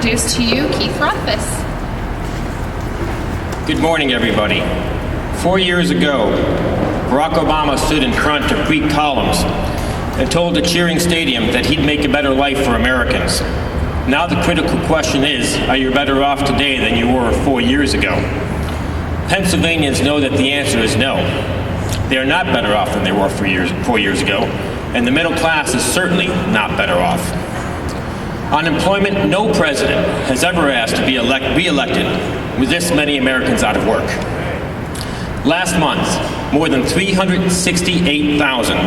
introduce to you Keith Rothfus. Good morning, everybody. 4 years ago, Barack Obama stood in front of Greek columns and told the cheering stadium that he'd make a better life for Americans. Now the critical question is, are you better off today than you were 4 years ago? Pennsylvanians know that the answer is no. They are not better off than they were 4 years ago, and the middle class is certainly not better off. Unemployment, no president has ever asked to be re-elected with this many Americans out of work. Last month, more than 368,000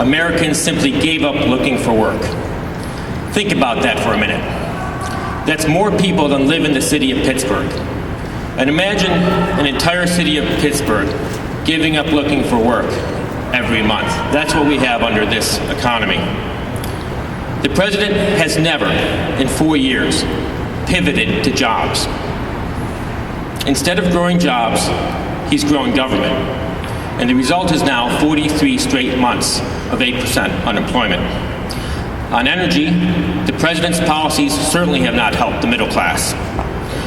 Americans simply gave up looking for work. Think about that for a minute. That's more people than live in the city of Pittsburgh. And imagine an entire city of Pittsburgh giving up looking for work every month. That's what we have under this economy. The president has never, in 4 years, pivoted to jobs. Instead of growing jobs, he's growing government. And the result is now 43 straight months of 8% unemployment. On energy, the president's policies certainly have not helped the middle class.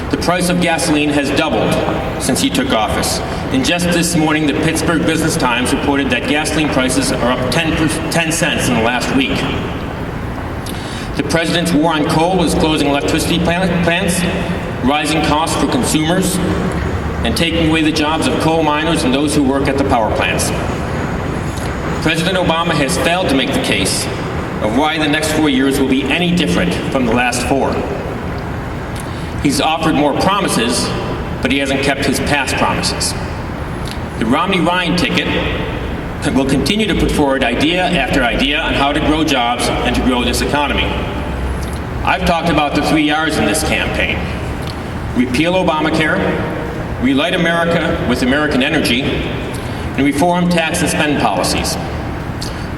The price of gasoline has doubled since he took office. And just this morning, the Pittsburgh Business Times reported that gasoline prices are up 10 cents in the last week. The president's war on coal is closing electricity plants, rising costs for consumers, and taking away the jobs of coal miners and those who work at the power plants. President Obama has failed to make the case of why the next 4 years will be any different from the last 4. He's offered more promises, but he hasn't kept his past promises. The Romney-Ryan ticket will continue to put forward idea after idea on how to grow jobs and to grow this economy. I've talked about the 3 R's in this campaign: repeal Obamacare, relight America with American energy, and reform tax and spend policies.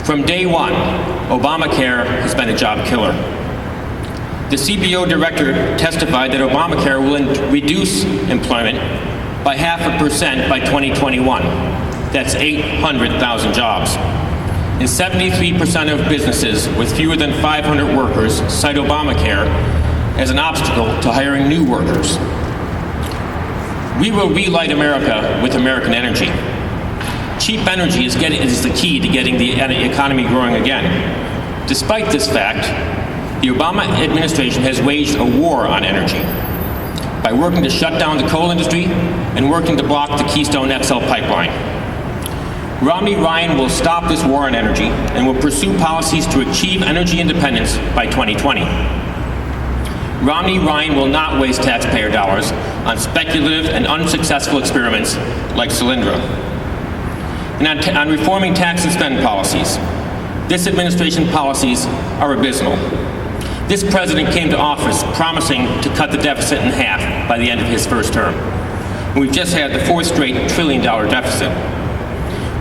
From day one, Obamacare has been a job killer. The CBO director testified that Obamacare will reduce employment by 0.5% by 2021. That's 800,000 jobs. And 73% of businesses with fewer than 500 workers cite Obamacare as an obstacle to hiring new workers. We will relight America with American energy. Cheap energy is the key to getting the economy growing again. Despite this fact, the Obama administration has waged a war on energy by working to shut down the coal industry and working to block the Keystone XL pipeline. Romney-Ryan will stop this war on energy and will pursue policies to achieve energy independence by 2020. Romney-Ryan will not waste taxpayer dollars on speculative and unsuccessful experiments like Solyndra. And on reforming tax and spend policies, this administration's policies are abysmal. This president came to office promising to cut the deficit in half by the end of his first term. We've just had the 4th straight $1 trillion deficit.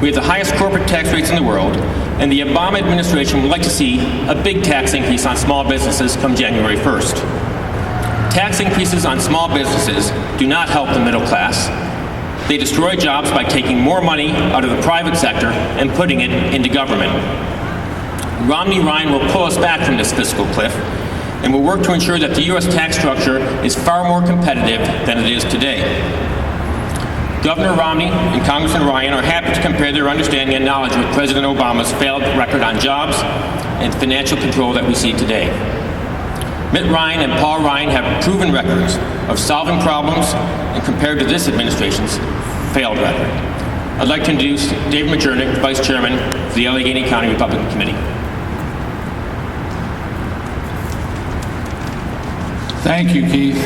We have the highest corporate tax rates in the world, and the Obama administration would like to see a big tax increase on small businesses come January 1st. Tax increases on small businesses do not help the middle class. They destroy jobs by taking more money out of the private sector and putting it into government. Romney-Ryan will pull us back from this fiscal cliff and will work to ensure that the U.S. tax structure is far more competitive than it is today. Governor Romney and Congressman Ryan are happy to compare their understanding and knowledge with President Obama's failed record on jobs and financial control that we see today. Mitt Ryan and Paul Ryan have proven records of solving problems and compared to this administration's failed record. I'd like to introduce Dave Majernik, Vice Chairman of the Allegheny County Republican Committee. Thank you, Keith.